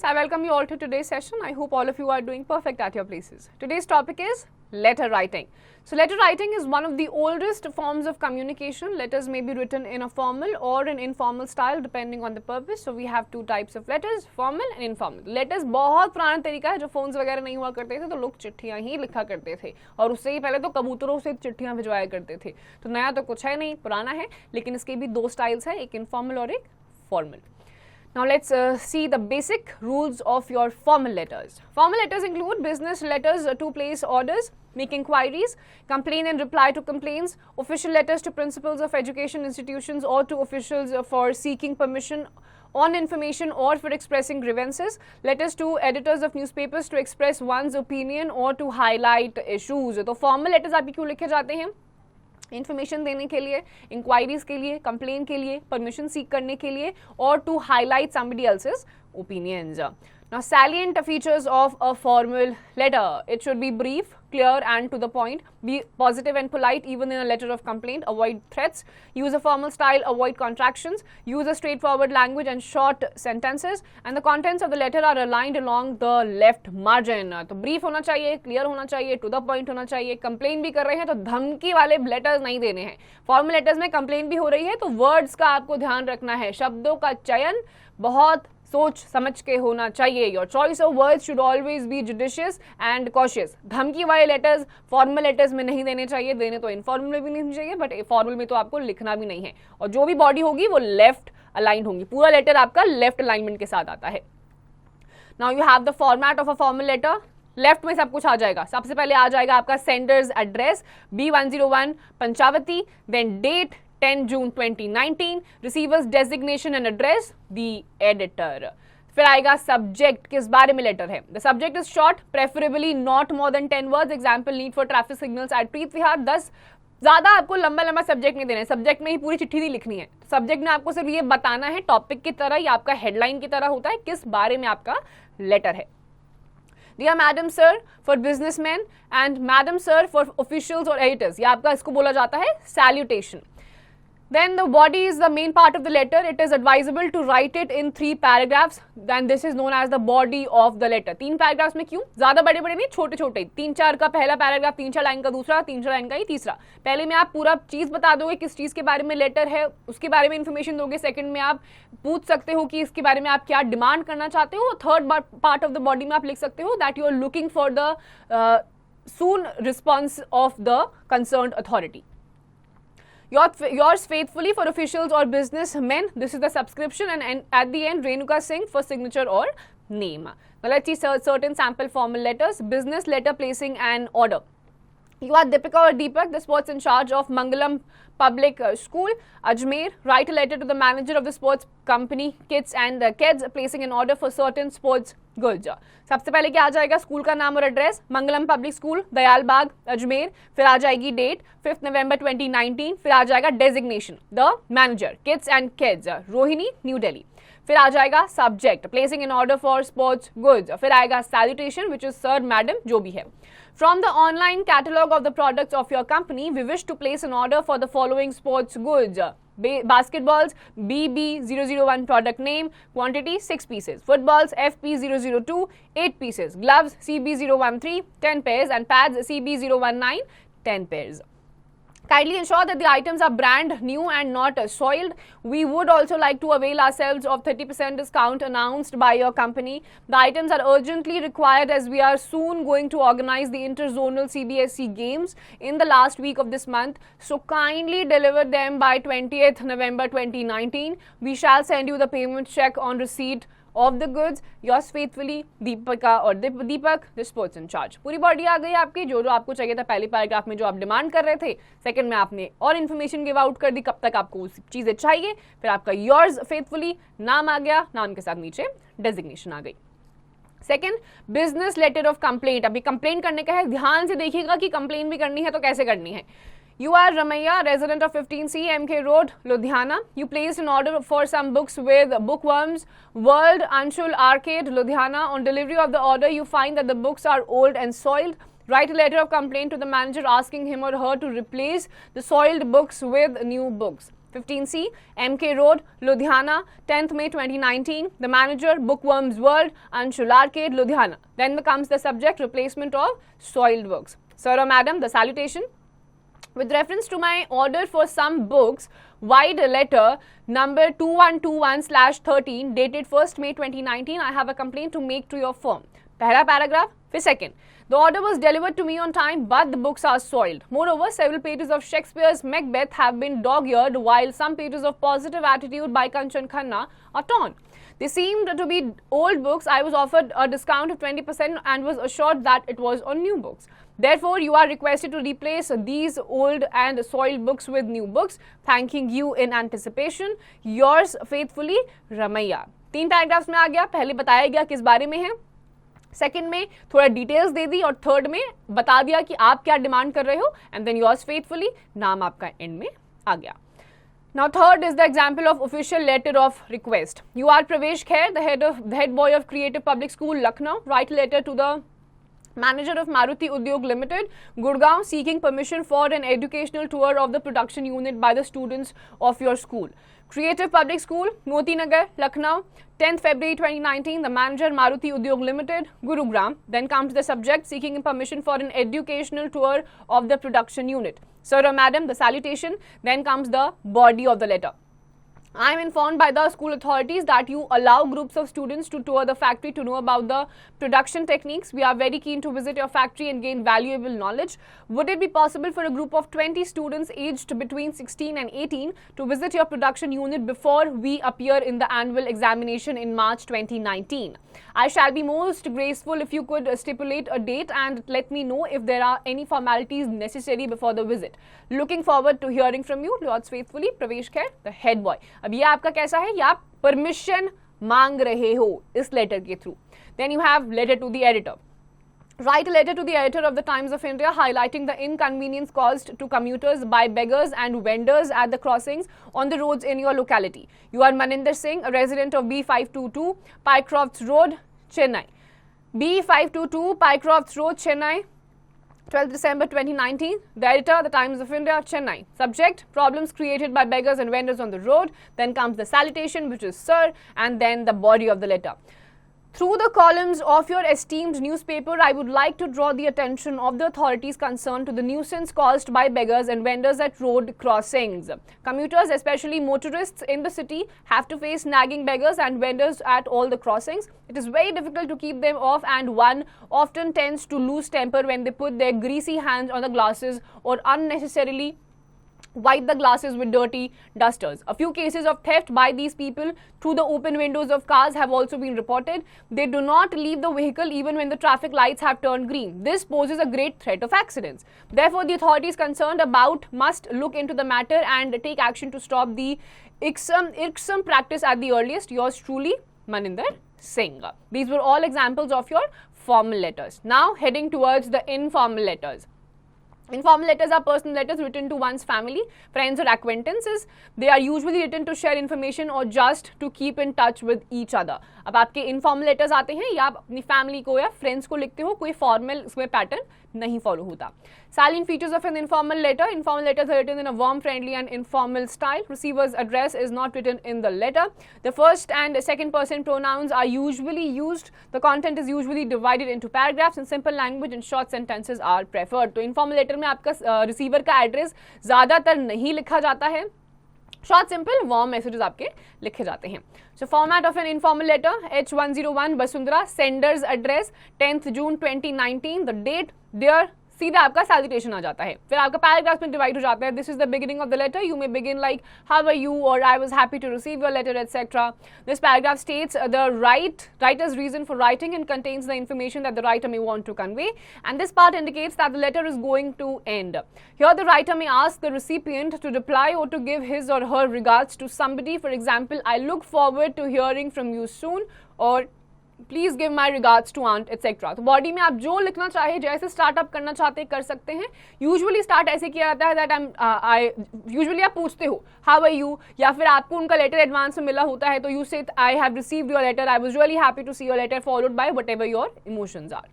I welcome you all to today's session. I hope all of you are doing perfect at your places. Today's topic is letter writing. So letter writing is one of the oldest forms of communication. Letters may be written in a formal or an informal style depending on the purpose. So we have two types of letters, formal and informal. Letters बहुत पुराना तरीका है, जब phones वगैरह नहीं हुआ करते थे तो लोग चिट्ठियां ही लिखा करते थे और उससे ही पहले तो कबूतरों से चिट्ठियां भिजवाया करते थे. तो नया तो कुछ है नहीं, पुराना है, लेकिन इसके भी दो स्टाइल्स है, एक इनफॉर्मल और एक formal. Now let's see the basic rules of your formal letters. Formal letters include business letters to place orders, make inquiries, complain and reply to complaints, official letters to principals of education institutions or to officials for seeking permission on information or for expressing grievances, letters to editors of newspapers to express one's opinion or to highlight issues. तो formal letters आपके क्यों लिखे जाते हैं? Information देने के लिए, inquiries के लिए, कंप्लेन के लिए, परमिशन सीक करने के लिए और to highlight somebody else's opinions. Now, salient features of a formal letter. It should be brief, clear and to the point. Be positive and polite even in a letter of complaint. Avoid threats. Use a formal style. Avoid contractions. Use a straightforward language and short sentences. And the contents of the letter are aligned along the left margin. तो brief होना चाहिए, clear होना चाहिए, to the point होना चाहिए. Complain भी कर रहे हैं तो धमकी वाले letters नहीं देने हैं. Formal letters में complain भी हो रही है तो words का आपको ध्यान रखना है. शब्दों का चयन बहुत सोच समझ के होना चाहिए. Your choice of words should always be judicious and cautious. धमकी वाले लेटर्स फॉर्मल लेटर्स में नहीं देने चाहिए, देने तो इनफॉर्मल में भी नहीं चाहिए, बट फॉर्मल में तो आपको लिखना भी नहीं है. और जो भी बॉडी होगी वो लेफ्ट अलाइन होगी, पूरा लेटर आपका लेफ्ट अलाइनमेंट के साथ आता है. Now you have the format of a formal letter. Left में सब कुछ आ जाएगा. सबसे पहले आ जाएगा आपका sender's address B101 Panchavati, then date 10 June 2019, receiver's designation and address the editor. फिर आएगा सब्जेक्ट, किस बारे में लेटर है. The subject is short, preferably not more than 10 words. Example, need for traffic signals at Preet Vihar. 10 ज्यादा आपको लंबा लंबा सब्जेक्ट नहीं देना है. सब्जेक्ट में ही पूरी चिट्ठी नहीं लिखनी है. सब्जेक्ट में आपको सिर्फ ये बताना है, टॉपिक की तरह या आपका हेडलाइन की तरह होता है, किस बारे में आपका लेटर है. Dear Madam Sir for businessmen and Madam Sir for officials or editors. ये आपका इसको बोला जाता है salutation. Then the body is the main part of the letter. It is advisable to write it in 3 paragraphs. Then this is known as the body of the letter. 3 paragraphs में क्यों? ज्यादा बड़े बड़े नहीं, छोटे छोटे. 3-4 का पहला पैराग्राफ, 3-4 लाइन का दूसरा, 3-4 लाइन का ही तीसरा. पहले में आप पूरा चीज बता दोगे किस चीज के बारे में लेटर है, उसके बारे में इंफॉर्मेशन दोगे. सेकंड में आप पूछ सकते हो कि इसके बारे में आप क्या डिमांड करना चाहते हो. Third part of the body में आप लिख सकते हो that you are looking for the soon response of the concerned authority. Yours faithfully for officials or businessmen. This is the subscription, and at the end Renuka Singh for signature or name. Now let's see certain sample formal letters. Business letter placing an order. You are Deepika or Deepak, the sports in charge of Mangalam Public School, Ajmer. Write a letter to the manager of the sports company, Kids and Kids, placing an order for certain sports goods. सबसे पहले क्या आ जाएगा? School का नाम और address, मंगलम public school, Dayal बाग, अजमेर. फिर आ जाएगी date 5 November 2019. फिर आ जाएगा designation, the manager, kids and kids, Rohini, new Delhi. फिर आ जाएगा subject, placing in order for sports goods. फिर आएगा salutation which is sir, madam, जो भी है. From the online catalog of the products of your company, we wish to place an order for the following sports goods. Basketballs, BB001 product name, quantity 6 pieces. Footballs, FP002 8 pieces. Gloves, CB013 10 pairs and pads CB019 10 pairs. Kindly ensure that the items are brand new and not soiled. We would also like to avail ourselves of 30% discount announced by your company. The items are urgently required as we are soon going to organize the interzonal CBSE games in the last week of this month. So kindly deliver them by 20th November 2019. We shall send you the payment check on receipt of the goods. Yours faithfully, Deepika और दीपक, the sports in charge. पूरी body आ गई आपकी, जो आपको चाहिए था पहले paragraph में, जो आप डिमांड कर रहे थे. सेकंड में आपने और इन्फॉर्मेशन गिव आउट कर दी, कब तक आपको चीजें चाहिए. फिर आपका योर्स फेथफुली नाम आ गया, नाम के साथ नीचे डेजिग्नेशन आ गई. Second, business letter of complaint. अभी कंप्लेंट करने का है, ध्यान से देखिएगा कि कंप्लेंट भी करनी है तो कैसे करनी है. You are Ramaiya, resident of 15C MK Road, Ludhiana. You placed an order for some books with Bookworms, World, Anshul Arcade, Ludhiana. On delivery of the order, you find that the books are old and soiled. Write a letter of complaint to the manager asking him or her to replace the soiled books with new books. 15C, MK Road, Ludhiana, 10th May 2019. The manager, Bookworms World, Anshul Arcade, Ludhiana. Then comes the subject, replacement of soiled books. Sir or madam, the salutation. With reference to my order for some books, wide letter number 2121/13 dated 1st May 2019, I have a complaint to make to your firm. Pehla paragraph. फिर second. The order was delivered to me on time, but the books are soiled. Moreover, several pages of Shakespeare's Macbeth have been dog-eared, while some pages of Positive Attitude by Kanchan Khanna are torn. They seemed to be old books. I was offered a discount of 20% and was assured that it was on new books. Therefore, you are requested to replace these old and soiled books with new books. Thanking you in anticipation. Yours faithfully, Ramaiya. 3 paragraphs में आ गया. पहले बताया गया किस बारे में है, सेकंड में थोड़ा डिटेल्स दे दी और थर्ड में बता दिया कि आप क्या डिमांड कर रहे हो, एंड देन योर्स फेथफुली, नाम आपका एंड में आ गया. Now third is the example of official letter of request. You are Pravesh Khair, the head boy of Creative Public School, Lucknow. Write a letter to the manager of Maruti Udyog Limited, Gurgaon, seeking permission for an educational tour of the production unit by the students of your school. Creative Public School, Moti Nagar, Lucknow, 10th February 2019. The manager, Maruti Udyog Limited, Gurugram. Then comes the subject, seeking permission for an educational tour of the production unit. Sir or madam, the salutation. Then comes the body of the letter. I am informed by the school authorities that you allow groups of students to tour the factory to know about the production techniques. We are very keen to visit your factory and gain valuable knowledge. Would it be possible for a group of 20 students aged between 16 and 18 to visit your production unit before we appear in the annual examination in March 2019? I shall be most graceful if you could stipulate a date and let me know if there are any formalities necessary before the visit. Looking forward to hearing from you. Yours faithfully, Pravesh Khair, the head boy. अब ये आपका कैसा है, ये आप permission मांग रहे हो इस लेटर के through. Then you have letter to the editor. Write a letter to the editor of the Times of India highlighting the inconvenience caused to commuters by beggars and vendors at the crossings on the roads in your locality. You are Maninder Singh, a resident of B522 Pycrofts Road, Chennai. B522 Pycrofts Road, Chennai, 12th December 2019. The editor, The Times of India, Chennai. Subject, problems created by beggars and vendors on the road. Then comes the salutation, which is sir, and then the body of the letter. Through the columns of your esteemed newspaper, I would like to draw the attention of the authorities concerned to the nuisance caused by beggars and vendors at road crossings. Commuters, especially motorists in the city, have to face nagging beggars and vendors at all the crossings. It is very difficult to keep them off, and one often tends to lose temper when they put their greasy hands on the glasses or unnecessarily wipe the glasses with dirty dusters. A few cases of theft by these people through the open windows of cars have also been reported. They do not leave the vehicle even when the traffic lights have turned green. This poses a great threat of accidents. Therefore, the authorities concerned about must look into the matter and take action to stop the irksome practice at the earliest. Yours truly, Maninder Singh. These were all examples of your formal letters. Now, heading towards the informal letters. Informal letters are personal letters written to one's family, friends or acquaintances. They are usually written to share information or just to keep in touch with each other. अब आपके informal letters आते हैं या आप अपनी family को या friends को लिखते हो, कोई formal इसमें pattern नहीं follow होता. Salient features of an informal letter. Informal letters are written in a warm, friendly and informal style. Receiver's address is not written in the letter. The first and second person pronouns are usually used. The content is usually divided into paragraphs in simple language and short sentences are preferred. तो informal letter में आपका receiver का address ज़्यादातर नहीं लिखा जाता है. Short, simple, warm messages आपके लिखे जाते हैं. So format of an informal letter, H101 Basundhara, sender's address 10th June 2019, the date, dear, सीधा आपका salutation आ जाता है. फिर आपका paragraphs में divide हो जाता है. This is the beginning of the letter. You may begin like, how are you, or I was happy to receive your letter, etc. This paragraph states the writer's reason for writing and contains the information that the writer may want to convey. And this part indicates that the letter is going to end. Here the writer may ask the recipient to reply or to give his or her regards to somebody. For example, I look forward to hearing from you soon, or please give my regards to aunt etcetera. तो body में आप जो लिखना चाहे, जैसे startup करना चाहते कर सकते हैं. यूजुअली स्टार्ट ऐसे किया जाता है दैट यूजुअली आप पूछते हो हाउ आर यू, या फिर आपको उनका लेटर एडवांस में मिला होता है तो you say I have received your letter, I was really happy to see your letter, followed by whatever your emotions are.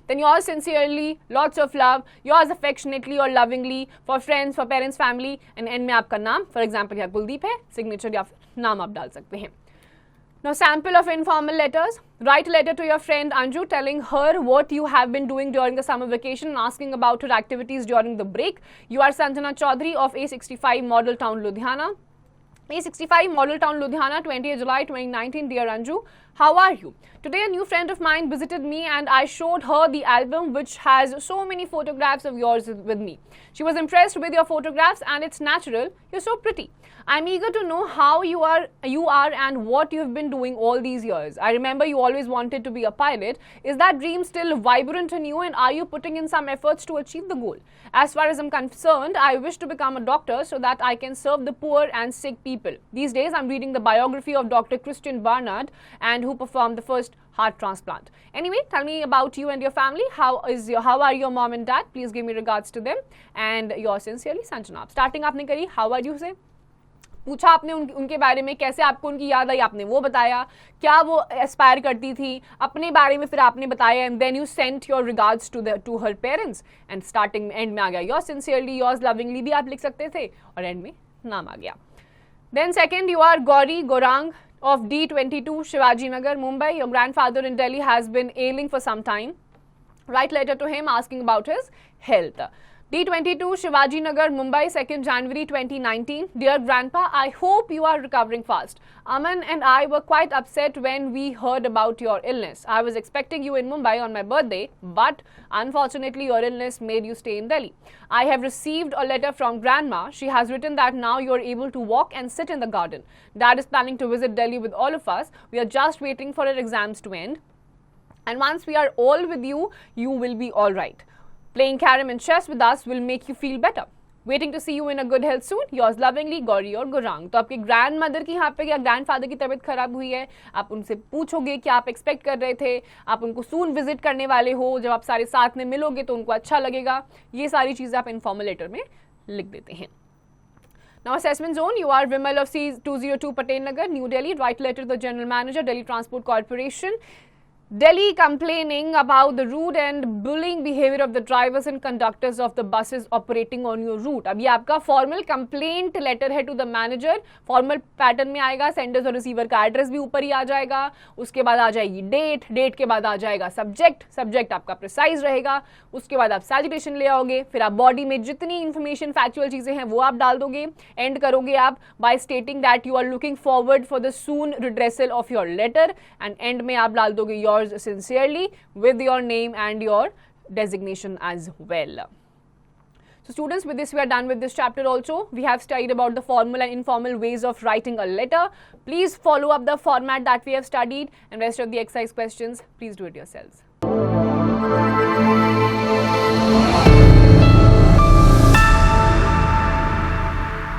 then yours sincerely, lots of love, yours affectionately or lovingly, for friends, for parents, family, and end में आपका नाम, for example यहाँ कुलदीप है, signature या नाम आप डाल सकते हैं. Now, sample of informal letters. Write a letter to your friend Anju telling her what you have been doing during the summer vacation and asking about her activities during the break. You are Sanjana Chaudhary of A65 Model Town, Ludhiana. A65 Model Town, Ludhiana, 20th July 2019. Dear Anju, how are you? Today a new friend of mine visited me and I showed her the album which has so many photographs of yours with me. She was impressed with your photographs and it's natural. You're so pretty. I'm eager to know how you are and what you've been doing all these years. I remember you always wanted to be a pilot. Is that dream still vibrant in you and are you putting in some efforts to achieve the goal? As far as I'm concerned, I wish to become a doctor so that I can serve the poor and sick people. These days, I'm reading the biography of Dr. Christian Barnard and who performed the first heart transplant. Anyway, tell me about you and your family. How are your mom and dad? Please give me regards to them. And yours sincerely, Sanjana. Starting आपने करी, how are you say? पूछा आपने उनके बारे में, कैसे आपको उनकी याद आई, आपने वो बताया, क्या वो एस्पायर करती थी, अपने बारे में फिर आपने बताया, and then you sent your regards to her parents, and starting end में आ गया योर सिंसियरली, योर्स लविंगली भी आप लिख सकते थे, और एंड में नाम आ गया. Then second, you are Gauri Gorang of D22 Shivaji Nagar, Mumbai. Your grandfather in Delhi has been ailing for some time. Write letter to him asking about his health. D22 Shivaji Nagar, Mumbai, 2nd January 2019. Dear Grandpa, I hope you are recovering fast. Aman and I were quite upset when we heard about your illness. I was expecting you in Mumbai on my birthday, but unfortunately your illness made you stay in Delhi. I have received a letter from Grandma. She has written that now you are able to walk and sit in the garden. Dad is planning to visit Delhi with all of us. We are just waiting for our exams to end. And once we are all with you, you will be all right. Playing carom and chess with us will make you feel better. Waiting to see you in a good health soon. Yours lovingly, Gauri और गुरांग. तो आपके grand mother की यहाँ पे या grand father की तबीयत खराब हुई है, आप उनसे पूछोगे कि आप एक्सपेक्ट कर रहे थे, आप उनको सून विजिट करने वाले हो, जब आप सारे साथ में मिलोगे तो उनको अच्छा लगेगा. ये सारी चीज़ें आप इनफॉर्मल लेटर में लिख देते हैं. Now, assessment zone, you are Vimal of C202 Patel Nagar, New Delhi. Write letter to the General Manager, Delhi Transport Corporation. Delhi complaining about the rude and bullying behavior of the drivers and conductors of the buses operating on your route. अब ये आपका formal complaint letter है to the manager. Formal pattern में आएगा, senders और receiver का address भी ऊपर ही आ जाएगा. उसके बाद आ जाएगी date, date के बाद आ जाएगा subject, subject आपका precise रहेगा. उसके बाद आप salutation ले आओगे, फिर आप body में जितनी information factual चीज़ें हैं वो आप डाल दोगे. End करोगे आप by stating that you are looking forward for the soon redressal of your letter, and end में आप डाल दोगे your sincerely with your name and your designation as well. So students, with this we are done with this chapter also. We have studied about the formal and informal ways of writing a letter. Please follow up the format that we have studied, and rest of the exercise questions, please do it yourselves.